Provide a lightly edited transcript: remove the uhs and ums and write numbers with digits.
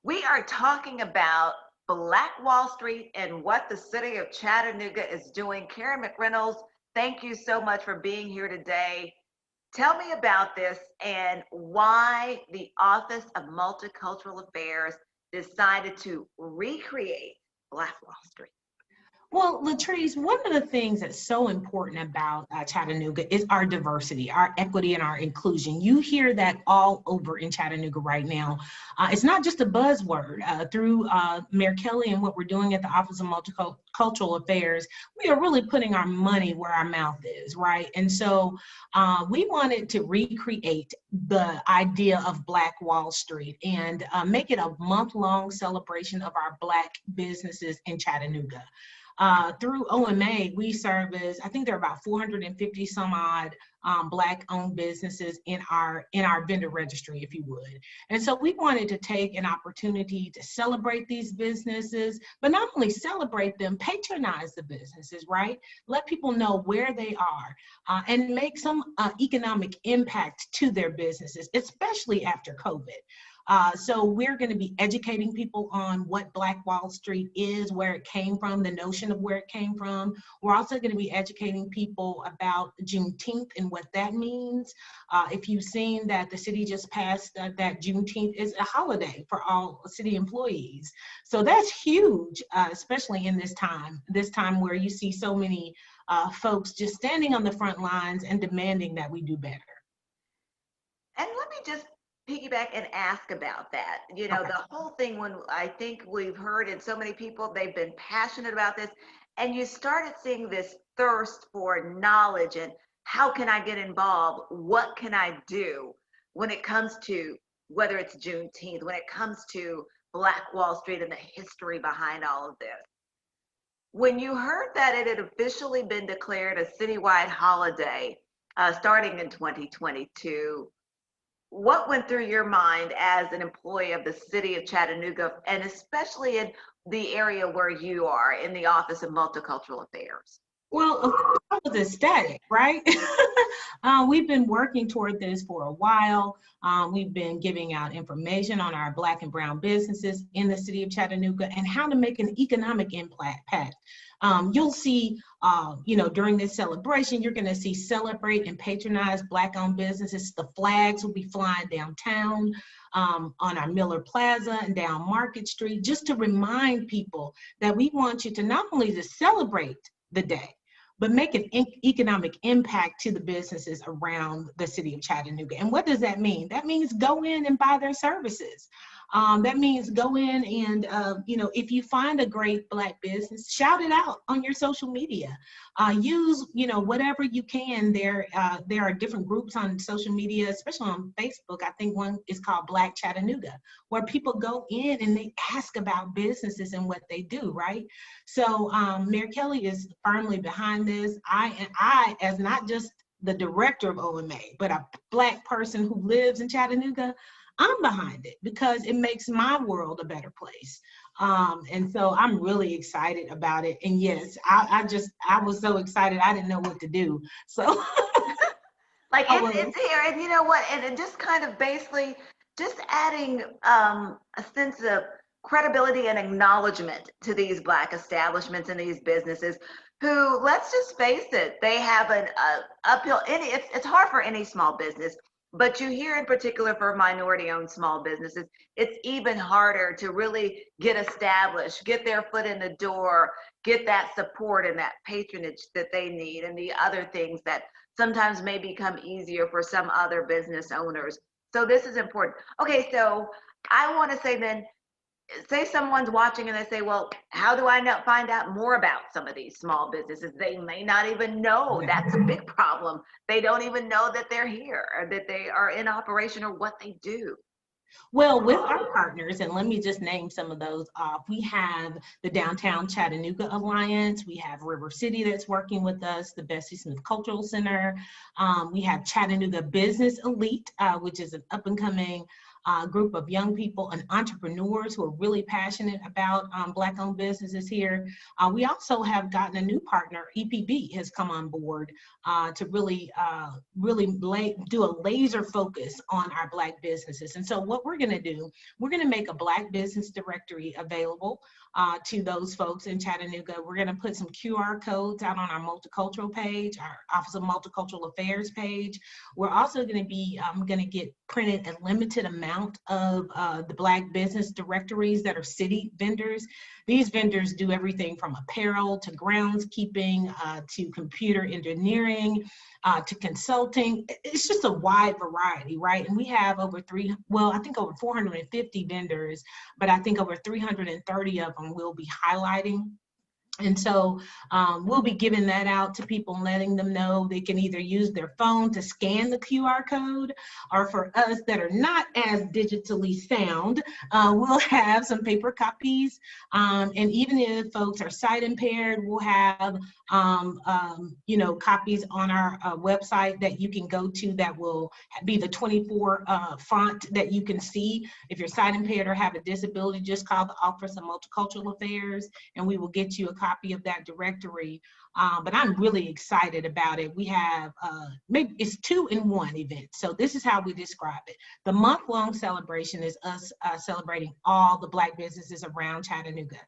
We are talking about Black Wall Street and what the city of Chattanooga is doing. Karen McReynolds, thank you so much for being here today. Tell me about this and why the Office of Multicultural Affairs decided to recreate Black Wall Street. Well, Latrice, one of the things that's so important about Chattanooga is our diversity, our equity, and our inclusion. You hear that all over in Chattanooga right now. It's not just a buzzword. Through Mayor Kelly and what we're doing at the Office of Multicultural Affairs, we are really putting our money where our mouth is, right? And so we wanted to recreate the idea of Black Wall Street and make it a month-long celebration of our Black businesses in Chattanooga. Through OMA, we service, I think there are about 450 some odd Black-owned businesses in our vendor registry, if you would. And so we wanted to take an opportunity to celebrate these businesses, but not only celebrate them, patronize the businesses, right? Let people know where they are and make some economic impact to their businesses, especially after COVID. So we're going to be educating people on what Black Wall Street is, where it came from, the notion of where it came from. We're also going to be educating people about Juneteenth and what that means. If you've seen that the city just passed that Juneteenth is a holiday for all city employees. So that's huge, especially in this time where you see so many folks just standing on the front lines and demanding that we do better. And let me just piggyback and ask about that. You know, Okay. the whole thing, when I think we've heard in so many people, they've been passionate about this, and you started seeing this thirst for knowledge and how can I get involved? What can I do when it comes to whether it's Juneteenth, when it comes to Black Wall Street and the history behind all of this? When you heard that it had officially been declared a citywide holiday starting in 2022, what went through your mind as an employee of the city of Chattanooga, and especially in the area where you are in the Office of Multicultural Affairs? Well, of course, I was ecstatic, right? We've been working toward this for a while. We've been giving out information on our Black and Brown businesses in the city of Chattanooga and how to make an economic impact. You'll see, during this celebration, you're going to see celebrate and patronize Black-owned businesses. The flags will be flying downtown on our Miller Plaza and down Market Street, just to remind people that we want you to not only to celebrate the day, but make an economic impact to the businesses around the city of Chattanooga. And what does that mean? That means go in and buy their services. That means go in and, if you find a great Black business, shout it out on your social media. Use, whatever you can. There are different groups on social media, especially on Facebook. I think one is called Black Chattanooga, where people go in and they ask about businesses and what they do, right? So Mayor Kelly is firmly behind this. I, as not just the director of OMA, but a Black person who lives in Chattanooga, I'm behind it because it makes my world a better place. And so I'm really excited about it. And yes, I was so excited, I didn't know what to do. So Like it's here, and you know what? And it just kind of basically just adding a sense of credibility and acknowledgement to these Black establishments and these businesses who, let's just face it, they have an uphill. It's hard for any small business. But you hear in particular for minority-owned small businesses, it's even harder to really get established, get their foot in the door, get that support and that patronage that they need, and the other things that sometimes may become easier for some other business owners. So this is important. Okay, so I want to say then, say someone's watching and they say, well, how do I find out more about some of these small businesses? They may not even know. That's a big problem. They don't even know that they're here or that they are in operation or what they do. Well, with our partners, and let me just name some of those off, we have the Downtown Chattanooga Alliance, we have River City that's working with us, the Bessie Smith Cultural Center, we have Chattanooga Business Elite, which is an up-and-coming group of young people and entrepreneurs who are really passionate about Black-owned businesses here. We also have gotten a new partner. EPB has come on board to really do a laser focus on our Black businesses. And so what we're going to do, we're going to make a Black business directory available to those folks in Chattanooga. We're going to put some QR codes out on our multicultural page, our Office of Multicultural Affairs page. We're also going to be going to get printed a limited amount of the Black business directories that are city vendors. These vendors do everything from apparel to groundskeeping to computer engineering to consulting. It's just a wide variety, right? And we have over I think over 450 vendors, but I think over 330 of them will be highlighting. And so we'll be giving that out to people and letting them know they can either use their phone to scan the QR code, or for us that are not as digitally sound, we'll have some paper copies. And even if folks are sight impaired, we'll have copies on our website that you can go to that will be the 24 font that you can see. If you're sight impaired or have a disability, just call the Office of Multicultural Affairs and we will get you a copy of that directory. But I'm really excited about it. We have, maybe it's 2-in-1 event. So this is how we describe it. The month-long celebration is us celebrating all the Black businesses around Chattanooga.